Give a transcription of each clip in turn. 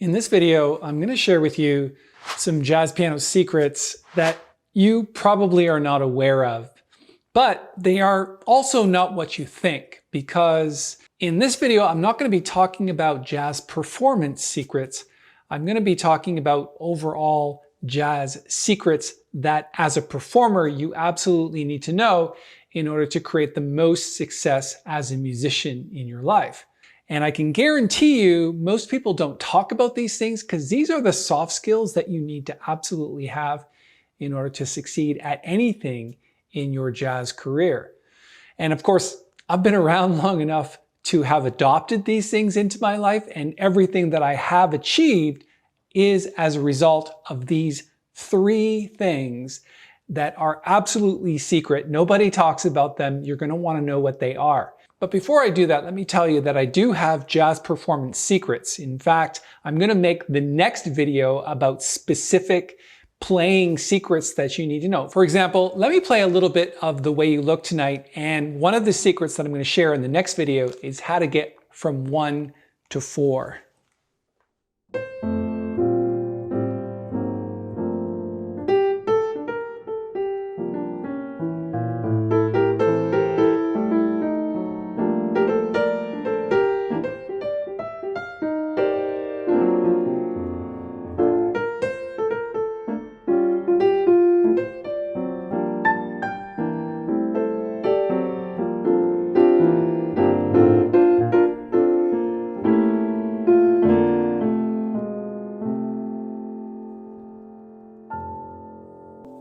In this video, I'm going to share with you some jazz piano secrets that you probably are not aware of, but they are also not what you think, because in this video, I'm not going to be talking about jazz performance secrets. I'm going to be talking about overall jazz secrets that as a performer, you absolutely need to know in order to create the most success as a musician in your life. And I can guarantee you, most people don't talk about these things because these are the soft skills that you need to absolutely have in order to succeed at anything in your jazz career. And of course, I've been around long enough to have adopted these things into my life, and everything that I have achieved is as a result of these three things that are absolutely secret. Nobody talks about them. You're going to want to know what they are. But before I do that, let me tell you that I do have jazz performance secrets. In fact, I'm going to make the next video about specific playing secrets that you need to know. For example, let me play a little bit of The Way You Look Tonight, and one of the secrets that I'm going to share in the next video is how to get from 1 to 4.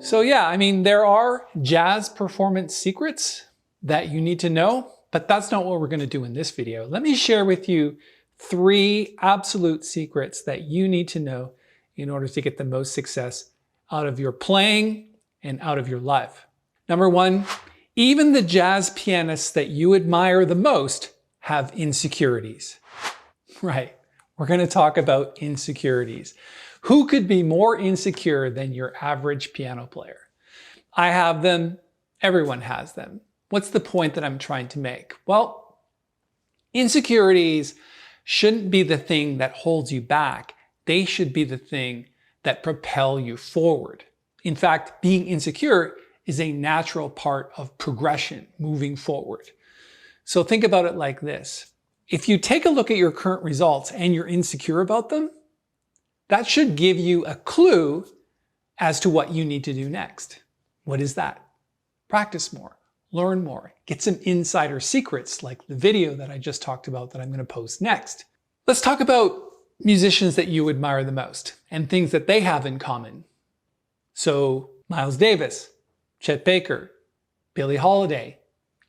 So yeah, I mean, there are jazz performance secrets that you need to know, but that's not what we're going to do in this video. Let me share with you 3 absolute secrets that you need to know in order to get the most success out of your playing and out of your life. Number 1, even the jazz pianists that you admire the most have insecurities. Right, we're going to talk about insecurities. Who could be more insecure than your average piano player? I have them. Everyone has them. What's the point that I'm trying to make? Well, insecurities shouldn't be the thing that holds you back. They should be the thing that propel you forward. In fact, being insecure is a natural part of progression, moving forward. So think about it like this. If you take a look at your current results and you're insecure about them, that should give you a clue as to what you need to do next. What is that? Practice more, learn more, get some insider secrets like the video that I just talked about that I'm going to post next. Let's talk about musicians that you admire the most and things that they have in common. So Miles Davis, Chet Baker, Billie Holiday,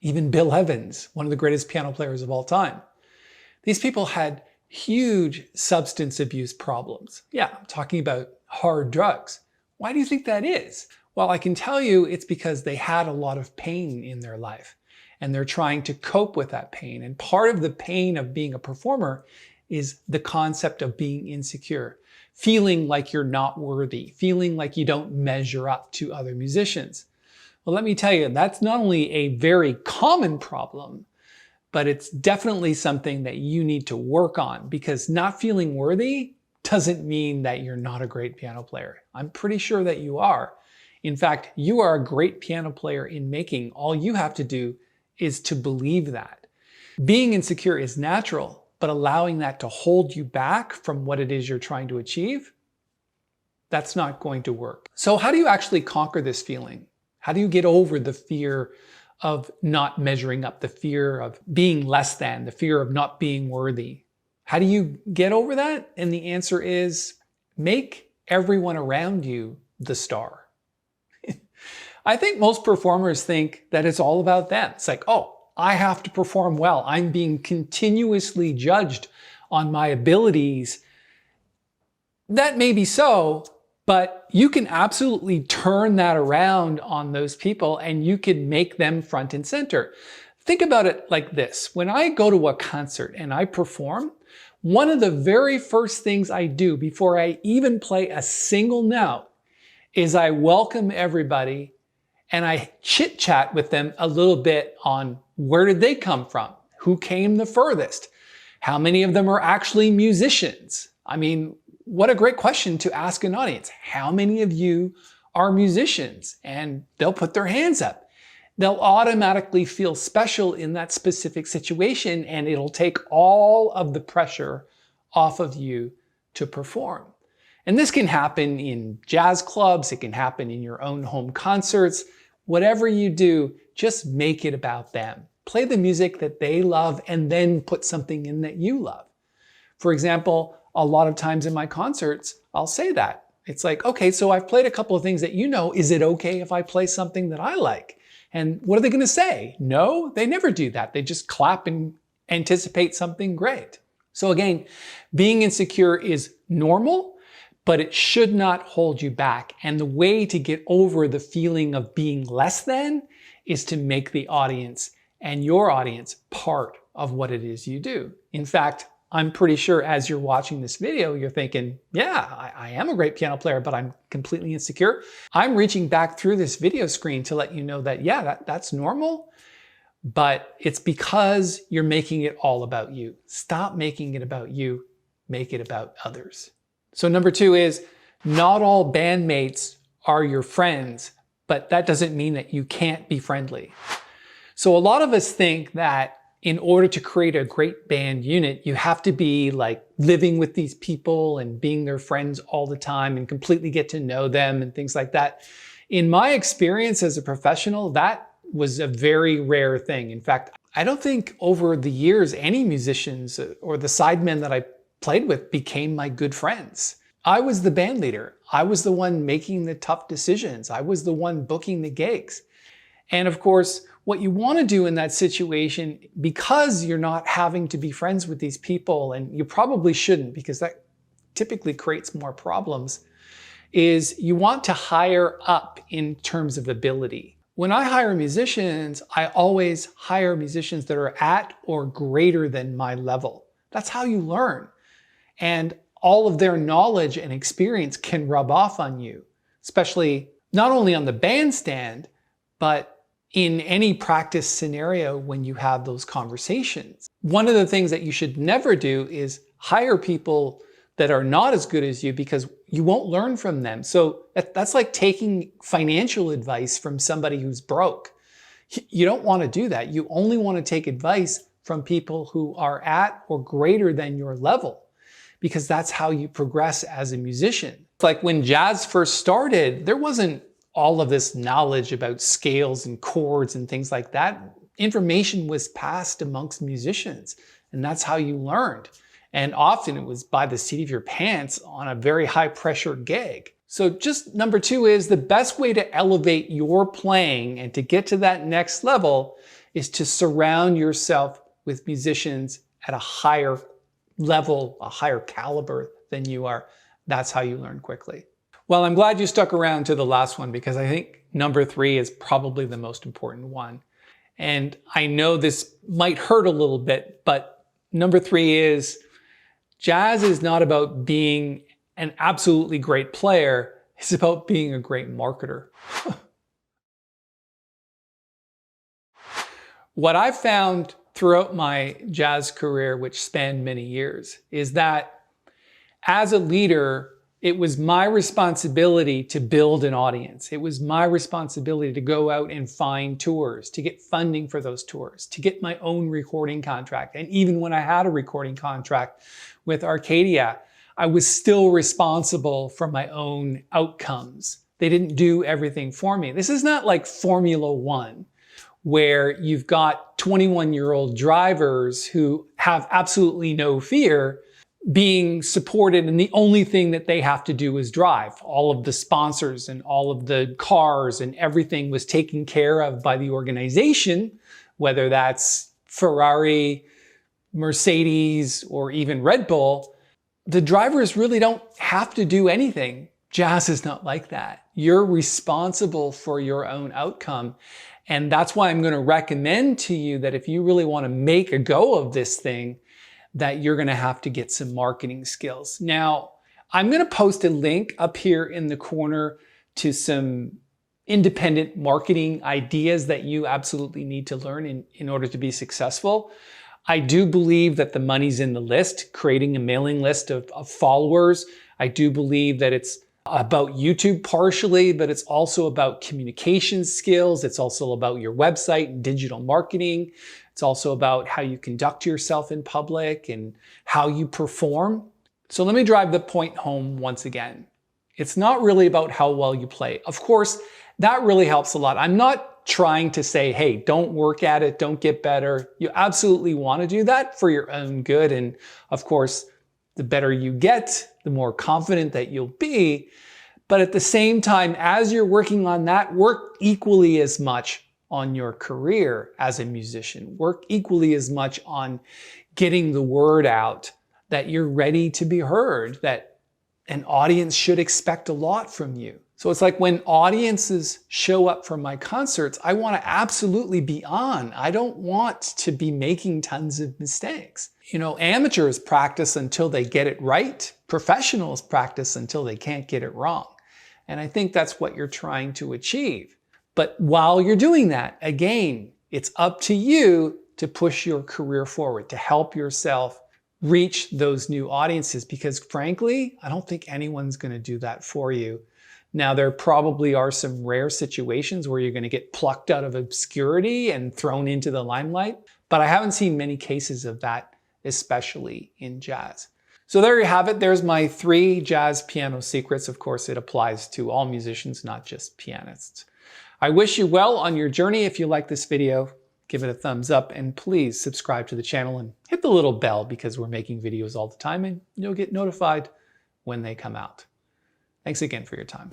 even Bill Evans, one of the greatest piano players of all time. These people had huge substance abuse problems. Yeah, I'm talking about hard drugs. Why do you think that is? Well, I can tell you it's because they had a lot of pain in their life and they're trying to cope with that pain. And part of the pain of being a performer is the concept of being insecure, feeling like you're not worthy, feeling like you don't measure up to other musicians. Well, let me tell you, that's not only a very common problem, but it's definitely something that you need to work on, because not feeling worthy doesn't mean that you're not a great piano player. I'm pretty sure that you are. In fact, you are a great piano player in making. All you have to do is to believe that. Being insecure is natural, but allowing that to hold you back from what it is you're trying to achieve, that's not going to work. So how do you actually conquer this feeling? How do you get over the fear of not measuring up, the fear of being less than, the fear of not being worthy? How do you get over that? And the answer is make everyone around you the star. I think most performers think that it's all about them. It's like, oh, I have to perform well. I'm being continuously judged on my abilities. That may be so, but you can absolutely turn that around on those people and you can make them front and center. Think about it like this. When I go to a concert and I perform, one of the very first things I do before I even play a single note is I welcome everybody and I chit chat with them a little bit on where did they come from? Who came the furthest? How many of them are actually musicians? I mean, what a great question to ask an audience. How many of you are musicians? And they'll put their hands up. They'll automatically feel special in that specific situation, and it'll take all of the pressure off of you to perform. And this can happen in jazz clubs, it can happen in your own home concerts. Whatever you do, just make it about them. Play the music that they love and then put something in that you love. For example, a lot of times in my concerts, I'll say that. It's like, okay, so I've played a couple of things that you know. Is it okay if I play something that I like? And what are they going to say? No, they never do that. They just clap and anticipate something great. So again, being insecure is normal, but it should not hold you back. And the way to get over the feeling of being less than is to make the audience and your audience part of what it is you do. In fact, I'm pretty sure as you're watching this video, you're thinking, yeah, I am a great piano player, but I'm completely insecure. I'm reaching back through this video screen to let you know that, yeah, that's normal, but it's because you're making it all about you. Stop making it about you, make it about others. So number 2 is, not all bandmates are your friends, but that doesn't mean that you can't be friendly. So a lot of us think that in order to create a great band unit, you have to be like living with these people and being their friends all the time and completely get to know them and things like that. In my experience as a professional, that was a very rare thing. In fact, I don't think over the years any musicians or the sidemen that I played with became my good friends. I was the band leader. I was the one making the tough decisions. I was the one booking the gigs. And of course, what you want to do in that situation, because you're not having to be friends with these people, and you probably shouldn't because that typically creates more problems, is you want to hire up in terms of ability. When I hire musicians, I always hire musicians that are at or greater than my level. That's how you learn. And all of their knowledge and experience can rub off on you, especially not only on the bandstand, but in any practice scenario when you have those conversations. One of the things that you should never do is hire people that are not as good as you, because you won't learn from them. So that's like taking financial advice from somebody who's broke. You don't want to do that. You only want to take advice from people who are at or greater than your level, because that's how you progress as a musician. It's like when jazz first started, there wasn't all of this knowledge about scales and chords and things like that. Information was passed amongst musicians, and that's how you learned. And often it was by the seat of your pants on a very high pressure gig. So just number 2 is, the best way to elevate your playing and to get to that next level is to surround yourself with musicians at a higher level, a higher caliber than you are. That's how you learn quickly. Well, I'm glad you stuck around to the last one, because I think number 3 is probably the most important one. And I know this might hurt a little bit, but number 3 is, jazz is not about being an absolutely great player. It's about being a great marketer. What I've found throughout my jazz career, which spanned many years, is that as a leader, it was my responsibility to build an audience. It was my responsibility to go out and find tours, to get funding for those tours, to get my own recording contract. And even when I had a recording contract with Arkadia, I was still responsible for my own outcomes. They didn't do everything for me. This is not like Formula One, where you've got 21-year-old drivers who have absolutely no fear being supported, and the only thing that they have to do is drive. All of the sponsors and all of the cars and everything was taken care of by the organization, whether that's Ferrari, Mercedes, or even Red Bull. The drivers really don't have to do anything. Jazz is not like that. You're responsible for your own outcome. And that's why I'm going to recommend to you that if you really want to make a go of this thing, that you're going to have to get some marketing skills. Now, I'm going to post a link up here in the corner to some independent marketing ideas that you absolutely need to learn in order to be successful. I do believe that the money's in the list, creating a mailing list of followers. I do believe that it's about YouTube partially, but it's also about communication skills. It's also about your website and digital marketing. It's also about how you conduct yourself in public and how you perform. So let me drive the point home once again. It's not really about how well you play. Of course, that really helps a lot. I'm not trying to say, hey, don't work at it, don't get better. You absolutely want to do that for your own good. And of course, the better you get, the more confident that you'll be. But at the same time, as you're working on that, work equally as much on your career as a musician. Work equally as much on getting the word out that you're ready to be heard, that an audience should expect a lot from you. So it's like when audiences show up for my concerts, I want to absolutely be on. I don't want to be making tons of mistakes. You know, amateurs practice until they get it right. Professionals practice until they can't get it wrong. And I think that's what you're trying to achieve. But while you're doing that, again, it's up to you to push your career forward, to help yourself reach those new audiences, because frankly, I don't think anyone's going to do that for you. Now, there probably are some rare situations where you're going to get plucked out of obscurity and thrown into the limelight, but I haven't seen many cases of that, especially in jazz. So there you have it. There's my 3 jazz piano secrets. Of course, it applies to all musicians, not just pianists. I wish you well on your journey. If you like this video, give it a thumbs up, and please subscribe to the channel and hit the little bell, because we're making videos all the time and you'll get notified when they come out. Thanks again for your time.